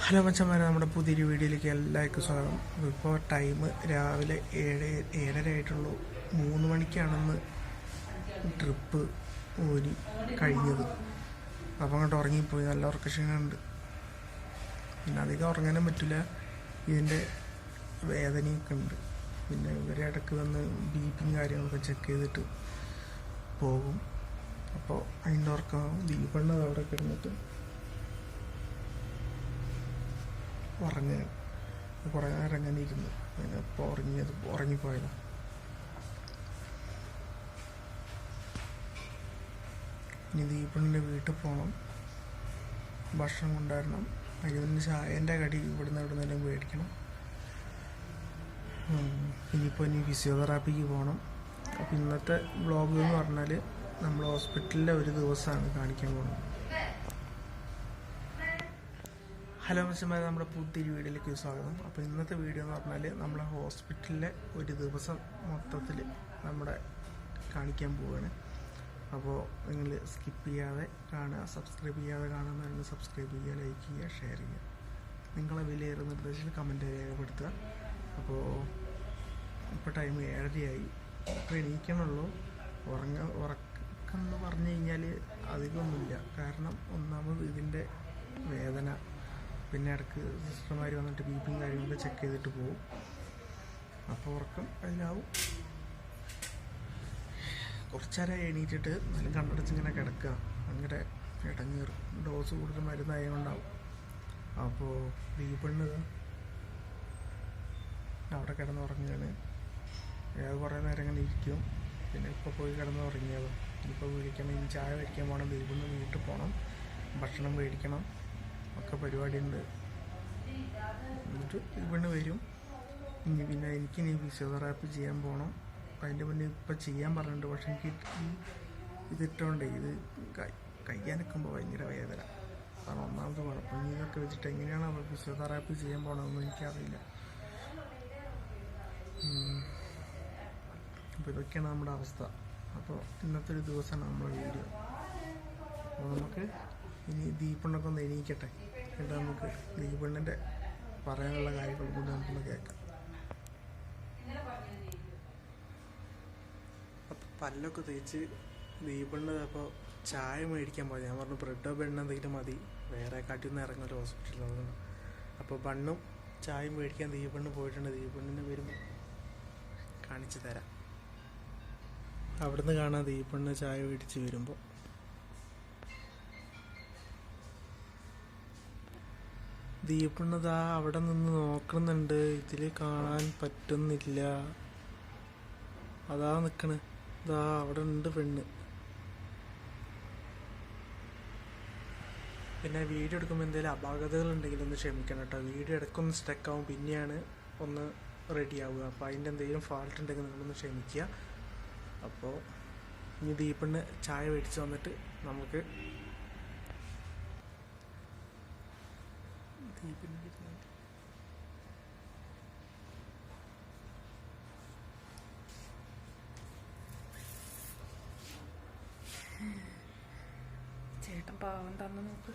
Hello മച്ചന്മാരെ, നമ്മുടെ പുതിയൊരു വീഡിയോയിലേക്ക് എല്ലാവർക്കും സ്വാഗതം. ഇപ്പോൾ ടൈം രാവിലെ 7:30 ആയിട്ടുള്ളൂ. 3 മണിക്കാണെന്ന് ട്രിപ്പ് ഊരി കഴിഞ്ഞത്. അപ്പോൾ അങ്ങോട്ട് ഉറങ്ങിപ്പോയി. നല്ല ഉറക്കക്ഷീണമുണ്ട്. പിന്നെ അധികം ഉറങ്ങാനും പറ്റില്ല, ഇതിൻ്റെ വേദനയൊക്കെ ഉണ്ട്. പിന്നെ ഇവരെ ഇടയ്ക്ക് വന്ന് ബി.പിയും കാര്യങ്ങളൊക്കെ ചെക്ക് ചെയ്തിട്ട് പോകും. അപ്പോൾ അതിൻ്റെ ഉറക്കം ദീപണ്ണത് അവിടെ കിടന്നിട്ട് ഉറങ്ങുക. കുറേ നേരം അങ്ങനെ ഇരുന്ന് ഇപ്പോൾ ഉറങ്ങിപ്പോയതാണ്. ഇനി ദീപണ്ണിൻ്റെ വീട്ടിൽ പോകണം, ഭക്ഷണം കൊണ്ടുവരണം. അതിന് ചായൻ്റെ കടി എവിടുന്നെങ്കിലും മേടിക്കണം. ഇനി ഫിസിയോതെറാപ്പിക്ക് പോകണം. അപ്പോൾ ഇന്നത്തെ വ്ളോഗ് എന്ന് പറഞ്ഞാൽ നമ്മൾ ഹോസ്പിറ്റലിലെ ഒരു ദിവസമാണ് കാണിക്കാൻ പോകുന്നത്. ഹലോ മച്ചന്മാരെ, നമ്മുടെ പുതിയൊരു വീഡിയോയിലേക്ക് സ്വാഗതം. അപ്പോൾ ഇന്നത്തെ വീഡിയോ എന്ന് പറഞ്ഞാൽ നമ്മളെ ഹോസ്പിറ്റലിലെ ഒരു ദിവസം മൊത്തത്തിൽ നമ്മുടെ കാണിക്കാൻ പോവുകയാണ്. അപ്പോൾ നിങ്ങൾ സ്കിപ്പ് ചെയ്യാതെ കാണുക, സബ്സ്ക്രൈബ് ചെയ്യാതെ കാണുന്നവരുണ്ട് സബ്സ്ക്രൈബ് ചെയ്യുക, ലൈക്ക് ചെയ്യുക, ഷെയർ ചെയ്യുക. നിങ്ങളെ വിലയേറെ നിർദ്ദേശത്തിൽ കമൻറ്റ് രേഖപ്പെടുത്തുക. അപ്പോൾ ഇപ്പോൾ ടൈം 7:30 ഇപ്പോൾ എണീക്കണുള്ളൂ. ഉറക്കം എന്ന് പറഞ്ഞു കഴിഞ്ഞാൽ അധികമൊന്നുമില്ല. കാരണം ഒന്നാമത് ഇതിൻ്റെ വേദന, പിന്നെ ഇടയ്ക്ക് സിസ്റ്റർമാർ വന്നിട്ട് ബി.പിയും കാര്യങ്ങളൊക്കെ ചെക്ക് ചെയ്തിട്ട് പോകും. അപ്പോൾ ഉറക്കം അതിലാവും. കുറച്ചേരം എണീറ്റിട്ട് നല്ല കണ്ണടച്ചിങ്ങനെ കിടക്കുക. ഭയങ്കര ഇടങ്ങേറ്, ഡോസ് കൂടുതൽ മരുന്നായതുകൊണ്ടാവും. അപ്പോൾ ദീപണ്ണ് അവിടെ കിടന്ന് ഉറങ്ങുകയാണ്. കുറേ നേരം ഇങ്ങനെ ഇരിക്കും. പിന്നെ ഇപ്പോൾ പോയി കിടന്ന് ഉറങ്ങിയത്. ഇപ്പോൾ വിളിക്കണം, ഇനി ചായ കഴിക്കാൻ പോകണം, ദീപണ്ണ് വീട്ടിൽ പോകണം, ഭക്ഷണം മേടിക്കണം, ഒക്കെ പരിപാടിയുണ്ട്. എന്നിട്ട് ഇവിടെ വരും. പിന്നെ എനിക്കിനി ഫിസിയോതെറാപ്പി ചെയ്യാൻ പോകണം. അതിൻ്റെ മുന്നേ ഇപ്പം ചെയ്യാൻ പറഞ്ഞിട്ടുണ്ട്. പക്ഷെ എനിക്ക് ഇതിട്ടോണ്ടേ ഇത് കയ്യാനൊക്കുമ്പോൾ ഭയങ്കര വേദന. കാരണം ഒന്നാമത് കുഴപ്പം. ഇതൊക്കെ വെച്ചിട്ട് എങ്ങനെയാണ് അവർ ഫിസിയോതെറാപ്പി ചെയ്യാൻ പോകണമെന്ന് എനിക്കറിയില്ല. അപ്പോൾ ഇതൊക്കെയാണ് നമ്മുടെ അവസ്ഥ. അപ്പോൾ ഇന്നത്തെ ഒരു ദിവസമാണ് നമ്മുടെ വീഡിയോ. അപ്പോൾ നമുക്ക് ഇനി ദീപണ്ണൊക്കെ ഒന്ന് എണീക്കട്ടെ, എന്നിട്ട് നമുക്ക് ദീപണ്ണിൻ്റെ പറയാനുള്ള കാര്യങ്ങൾ കൂടി നമുക്കൊന്ന് കേൾക്കാം. അപ്പം പല്ലൊക്കെ തേച്ച് ദീപണ്ണ് അപ്പോൾ ചായ മേടിക്കാൻ പോയി. ഞാൻ പറഞ്ഞു ബ്രെഡോ ബണ്ണോ എന്തെങ്കിലും മതി, വേറെ കാട്ടിയൊന്നും ഇറങ്ങുമല്ലോ ഹോസ്പിറ്റലിൽ. അതുകൊണ്ട് അപ്പോൾ ബണ്ണും ചായയും മേടിക്കാൻ ദീപണ്ണ് പോയിട്ടുണ്ട്. ദീപണ്ണിന് വരുമ്പോൾ കാണിച്ചു തരാം. അവിടുന്ന് കാണാം ദീപണ്ണ് ചായ മേടിച്ച് വരുമ്പോൾ. ദീപണ്ണതാ അവിടെ നിന്ന് നോക്കുന്നുണ്ട്, ഇതിൽ കാണാൻ പറ്റുന്നില്ല. അതാ നിൽക്കണ്, ഇതാ അവിടെ ഉണ്ട് പെണ്ണ്. പിന്നെ വീഡിയോ എടുക്കുമ്പോൾ എന്തെങ്കിലും അപാകതകൾ ഉണ്ടെങ്കിൽ ഒന്ന് ക്ഷമിക്കണം കേട്ടോ. വീഡിയോ ഇടയ്ക്കൊന്ന് സ്റ്റക്കാവും, പിന്നെയാണ് ഒന്ന് റെഡി ആവുക. അപ്പോൾ അതിൻ്റെ എന്തെങ്കിലും ഫാൾട്ട് ഉണ്ടെങ്കിൽ നിങ്ങളൊന്ന് ക്ഷമിക്കുക. അപ്പോൾ ഇനി ദീപണ്ണ് ചായ മേടിച്ച് വന്നിട്ട് നമുക്ക് ചേട്ടൻ പാവം തന്നു നോക്ക്.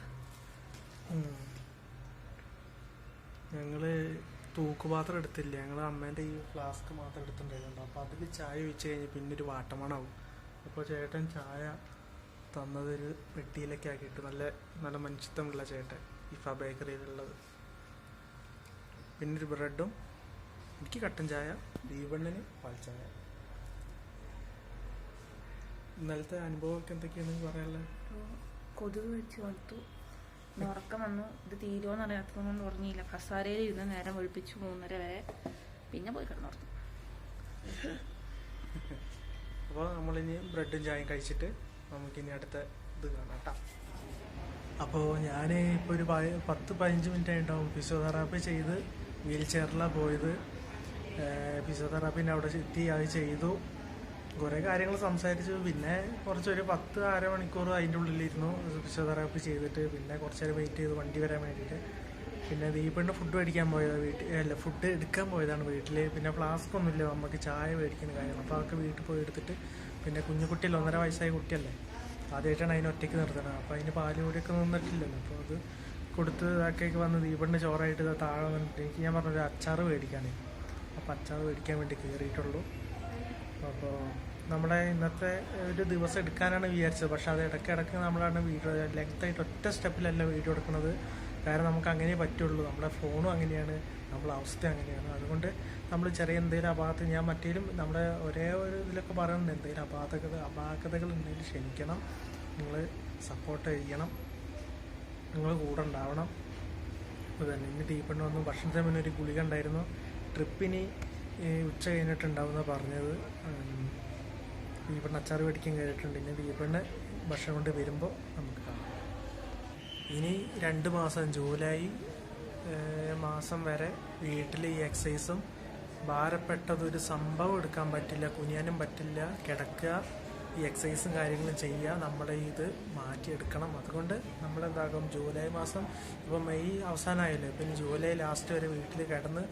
ഞങ്ങള് തൂക്കുപാത്രം എടുത്തില്ല, ഞങ്ങൾ അമ്മേൻ്റെ ഈ ഫ്ലാസ്ക് മാത്രം എടുത്തിട്ടുണ്ടായിരുന്നു. അപ്പോൾ അതിൽ ചായ ഒഴിച്ച് കഴിഞ്ഞ് പിന്നെ ഒരു വാട്ടമണാവും. അപ്പോൾ ചേട്ടൻ ചായ തന്നതൊരു പെട്ടിയിലൊക്കെ ആക്കിയിട്ട് നല്ല മനുഷ്യത്വമുള്ള ചേട്ടൻ ഇഫ ബേക്കറിയിലുള്ളത്. പിന്നെ ഒരു ബ്രെഡും, എനിക്ക് കട്ടൻ ചായ, ദീപണ്ണിന് പാൽ ചായ. ഇന്നലത്തെ അനുഭവമൊക്കെ എന്തൊക്കെയാണെന്ന് പറയാനുള്ളത്? കൊതുക് വെച്ച് കൊടുത്തു, ഉറക്കം വന്നു. ഇത് തീരുമോന്ന് അറിയാത്തതുകൊണ്ട് ഉറങ്ങിയില്ല. കസാരയിൽ ഇരുന്ന് നേരം ഒഴിപ്പിച്ചു 3:30 വരെ. പിന്നെ പോയി കിടന്നുറങ്ങും. അപ്പോൾ നമ്മളിനി ബ്രെഡും ചായയും കഴിച്ചിട്ട് നമുക്കിനി അടുത്ത ഇത് കാണാം കേട്ടോ. അപ്പോൾ ഞാൻ ഇപ്പോൾ ഒരു 10-15 മിനിറ്റ് ആയിട്ടുണ്ടാവും ഫിസിയോതെറാപ്പി ചെയ്ത്. വീൽ ചെയറിലാണ് പോയത്. ഫിസിയോതെറാപ്പിൻ്റെ അവിടെ എത്തി, അത് ചെയ്തു. കുറേ കാര്യങ്ങൾ സംസാരിച്ചു. പിന്നെ കുറച്ചൊരു 10-1/2 മണിക്കൂർ അതിൻ്റെ ഉള്ളിലിരുന്നു ഫിസിയോതെറാപ്പി ചെയ്തിട്ട്. പിന്നെ കുറച്ച് നേരം വെയിറ്റ് ചെയ്ത് വണ്ടി വരാൻ വേണ്ടിയിട്ട്. പിന്നെ ദീപണ്ണ് ഫുഡ് മേടിക്കാൻ പോയത്, ഫുഡ് എടുക്കാൻ പോയതാണ് വീട്ടിൽ. പിന്നെ ഫ്ലാസ്ക് ഒന്നുമില്ല, നമുക്ക് ചായ മേടിക്കുന്ന കാര്യങ്ങൾ. അപ്പോൾ അതൊക്കെ വീട്ടിൽ പോയി എടുത്തിട്ട്, പിന്നെ കുഞ്ഞുകുട്ടിയല്ല, 1.5 വയസ്സായ കുട്ടിയല്ലേ, ആദ്യമായിട്ടാണ് അതിന് ഒറ്റയ്ക്ക് നിർത്തണം. അപ്പോൾ അതിന് പാല് കൂടിയൊക്കെ നിന്നിട്ടില്ലല്ലോ. അപ്പോൾ അത് കൊടുത്ത് ഇതാക്കിയൊക്കെ വന്ന് ദീപണ്ണ ചോറായിട്ട് ഇത് താഴെ വന്നിട്ട് എനിക്ക് ഞാൻ പറഞ്ഞൊരു അച്ചാറ് മേടിക്കാനേ. അപ്പോൾ അച്ചാറ് മേടിക്കാൻ വേണ്ടി കയറിയിട്ടുള്ളൂ. അപ്പോൾ നമ്മുടെ ഇന്നത്തെ ഒരു ദിവസം എടുക്കാനാണ് വിചാരിച്ചത്. പക്ഷെ അത് ഇടയ്ക്കിടയ്ക്ക് നമ്മളാണ് വീഡിയോ ലെങ്തായിട്ട് ഒറ്റ സ്റ്റെപ്പിലല്ല വീഡിയോ എടുക്കുന്നത്. കാരണം നമുക്ക് അങ്ങനെ പറ്റുള്ളൂ. നമ്മുടെ ഫോണും അങ്ങനെയാണ്, നമ്മളെ അവസ്ഥ അങ്ങനെയാണ്. അതുകൊണ്ട് നമ്മൾ ചെറിയ എന്തെങ്കിലും അപാകത ഞാൻ മറ്റേലും നമ്മുടെ ഒരേ ഒരു ഇതിലൊക്കെ പറയുന്നുണ്ട്, എന്തെങ്കിലും അപാകതകൾ ഉണ്ടെങ്കിൽ ക്ഷമിക്കണം, നിങ്ങൾ സപ്പോർട്ട് ചെയ്യണം, നിങ്ങൾ കൂടെ ഉണ്ടാവണം. അത് തന്നെ. ഇനി ദീപണ്ണ വന്നു. ഭക്ഷണത്തിന് മുന്നേ ഒരു ഗുളിക ഉണ്ടായിരുന്നു. ട്രിപ്പിന് ഉച്ച കഴിഞ്ഞിട്ടുണ്ടാവുന്ന പറഞ്ഞത്. ദീപണ്ണ അച്ചാറ് മേടിക്കാൻ കയറിയിട്ടുണ്ട്. ഇനി ദീപണ്ണ ഭക്ഷണം കൊണ്ട് വരുമ്പോൾ നമുക്ക് കാണാം. ഇനി 2 മാസം ജൂലൈ മാസം വരെ വീട്ടിൽ ഈ എക്സസൈസും ഭാരപ്പെട്ടതൊരു സംഭവം എടുക്കാൻ പറ്റില്ല, കുനിയാനും പറ്റില്ല, കിടക്കുക, ഈ എക്സസൈസും കാര്യങ്ങളും ചെയ്യുക, നമ്മുടെ ഇത് മാറ്റിയെടുക്കണം. അതുകൊണ്ട് നമ്മളെന്താകും ജൂലൈ മാസം, ഇപ്പോൾ മെയ് അവസാനമായല്ലോ, പിന്നെ ജൂലൈ ലാസ്റ്റ് വരെ വീട്ടിൽ കിടന്ന്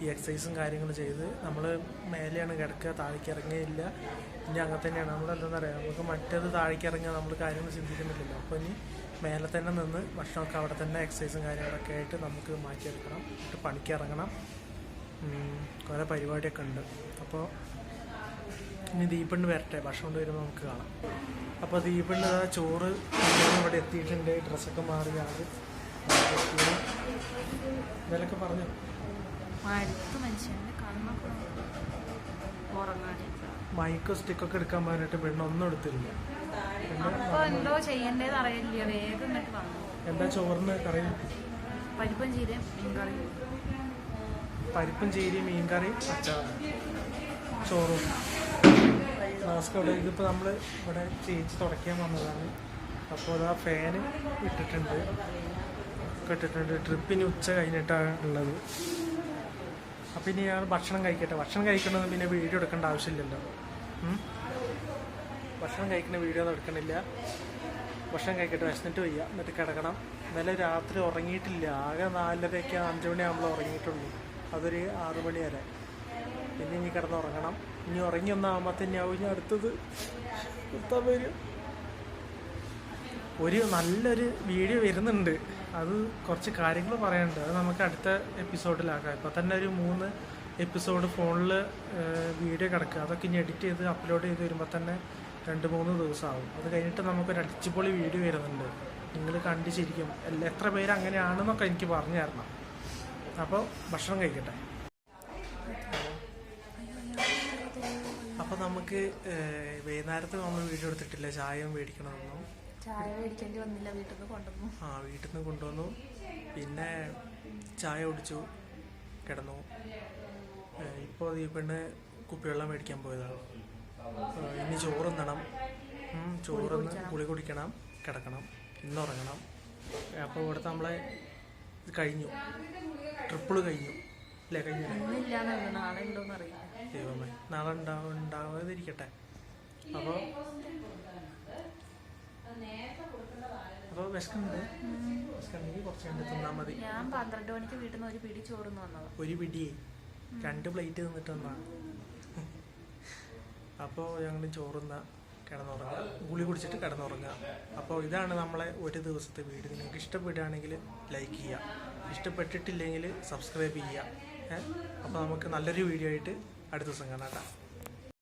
ഈ എക്സസൈസും കാര്യങ്ങളും ചെയ്ത് നമ്മൾ മേലെയാണ് കിടക്കുക, താഴേക്ക് ഇറങ്ങിയില്ല. ഇനി അങ്ങനെ തന്നെയാണ്. നമ്മളെന്താണെന്ന് അറിയാം, നമുക്ക് മറ്റേത് താഴേക്ക് ഇറങ്ങിയാൽ നമ്മൾ കാര്യങ്ങൾ ചിന്തിക്കുന്നില്ലല്ലോ. അപ്പോൾ ഇനി മേലെ തന്നെ നിന്ന് ഭക്ഷണമൊക്കെ അവിടെ തന്നെ എക്സസൈസും കാര്യങ്ങളൊക്കെ ആയിട്ട് നമുക്ക് മാറ്റിയെടുക്കണം. എന്നിട്ട് പണിക്ക് ഇറങ്ങണം. കുറേ പരിപാടിയൊക്കെ ഉണ്ട്. അപ്പോൾ ഇനി ദീപണ്ണ് വരട്ടെ, ഭക്ഷണം കൊണ്ട് വരുമ്പോൾ നമുക്ക് കാണാം. അപ്പോൾ ദീപണ്ണ് ചോറ് ഇവിടെ എത്തിയിട്ടുണ്ട്. ഡ്രസ്സൊക്കെ മാറി ആള് ഇതിലൊക്കെ പറഞ്ഞു. മൈക്ക് സ്റ്റിക്കൊക്കെ എടുക്കാൻ പറഞ്ഞിട്ട് പെണ്ണൊന്നും എടുത്തില്ല. എന്തോ ചെയ്യണ്ടേന്ന് അറിയില്ല. വേഗം വന്നു. എന്താ ചോറിന് കറി? പരിപ്പും ചീരയും മീൻകറി. പരിപ്പും ചീരയും മീൻകറി, അച്ചാറും, ചോറും. മാസ്ക് ഇവിടെ ഇതിപ്പോൾ നമ്മൾ ഇവിടെ ചേച്ചി തുടയ്ക്കാൻ വന്നതാണ്. അപ്പോൾ ആ ഫാന് ഇട്ടിട്ടുണ്ട്. ട്രിപ്പിന് ഉച്ച കഴിഞ്ഞിട്ടാണ് ഉള്ളത്. അപ്പം ഇനി ഞങ്ങൾ ഭക്ഷണം കഴിക്കട്ടെ. ഭക്ഷണം കഴിക്കണമെന്ന് പിന്നെ വീഡിയോ എടുക്കേണ്ട ആവശ്യമില്ലല്ലോ. ഭക്ഷണം കഴിക്കുന്ന വീഡിയോ ഒന്നും എടുക്കണില്ല. ഭക്ഷണം കഴിക്കട്ടെ, വിശന്നിട്ട് വയ്യ, എന്നിട്ട് കിടക്കണം. ഇന്നലെ രാത്രി ഉറങ്ങിയിട്ടില്ല. ആകെ 4:30 5 മണിയാകുമ്പോൾ ഉറങ്ങിയിട്ടുള്ളൂ. അതൊരു 6 മണി വരെ. പിന്നെ ഇനി കിടന്ന് ഉറങ്ങണം. ഇനി ഉറങ്ങി ഒന്നാകുമ്പോൾ തന്നെയാവും ഇനി അടുത്തത് കുത്താൻ വരും. ഒരു നല്ലൊരു വീഡിയോ വരുന്നുണ്ട്. അത് കുറച്ച് കാര്യങ്ങൾ പറയാനുണ്ട്. അത് നമുക്ക് അടുത്ത എപ്പിസോഡിലാക്കാം. ഇപ്പോൾ തന്നെ ഒരു 3 എപ്പിസോഡ് ഫോണിൽ വീഡിയോ കിടക്കുക. അതൊക്കെ ഇനി എഡിറ്റ് ചെയ്ത് അപ്ലോഡ് ചെയ്ത് വരുമ്പോൾ തന്നെ 2-3 ദിവസമാവും. അത് കഴിഞ്ഞിട്ട് നമുക്കൊരു അടിച്ചുപൊളി വീഡിയോ വരുന്നുണ്ട്. നിങ്ങൾ കണ്ടിച്ചിരിക്കും. എത്ര പേര് അങ്ങനെയാണെന്നൊക്കെ എനിക്ക് പറഞ്ഞു തരണം. അപ്പോൾ ഭക്ഷണം കഴിക്കട്ടെ. അപ്പോൾ നമുക്ക് വൈകുന്നേരത്ത് നമ്മൾ വീഡിയോ എടുത്തിട്ടില്ല. ചായ മേടിക്കണമെന്നും ചായ മേടിക്കേണ്ടി വന്നില്ല, വീട്ടിൽ നിന്ന് കൊണ്ടുവന്നു. വീട്ടിൽ നിന്ന് കൊണ്ടുവന്നു. പിന്നെ ചായ കുടിച്ചു, കിടന്നു. ഇപ്പോൾ ഈ പെണ്ണ് കുപ്പിവെള്ളം മേടിക്കാൻ പോയതാണ്. ഇനി ചോറുന്നണം. ചോറുന്ന് കുളി കുടിക്കണം, കിടക്കണം, ഇന്നുറങ്ങണം. അപ്പോൾ ഇവിടുത്തെ നമ്മളെ ഇത് കഴിഞ്ഞു, ട്രിപ്പിൾ കഴിഞ്ഞു അല്ലേ? കഴിഞ്ഞു. ദൈവമേ, നാളെ ഉണ്ടാവാതിരിക്കട്ടെ. അപ്പോൾ വിശക്കുണ്ടെങ്കിൽ കുറച്ച് കണ്ട് തിന്നാൽ മതി. ഞാൻ 12 മണിക്ക് വീട്ടിൽ നിന്ന് ഒരു പിടി ചോറുന്ന് വന്നത്. ഒരു പിടിയേ 2 പ്ലേറ്റ് തിന്നിട്ട് വന്നാണ്. അപ്പോൾ ഞങ്ങൾ ചോറുന്ന, കിടന്നുറങ്ങുക, ഗുളി കുടിച്ചിട്ട് കിടന്നുറങ്ങുക. അപ്പോൾ ഇതാണ് നമ്മളെ ഒരു ദിവസത്തെ വീഡിയോ. നിങ്ങൾക്ക് ഇഷ്ടപ്പെടുകയാണെങ്കിൽ ലൈക്ക് ചെയ്യുക, ഇഷ്ടപ്പെട്ടിട്ടില്ലെങ്കിൽ സബ്സ്ക്രൈബ് ചെയ്യുക. അപ്പോൾ നമുക്ക് നല്ലൊരു വീഡിയോ ആയിട്ട് അടുത്ത ദിവസം കാണാം.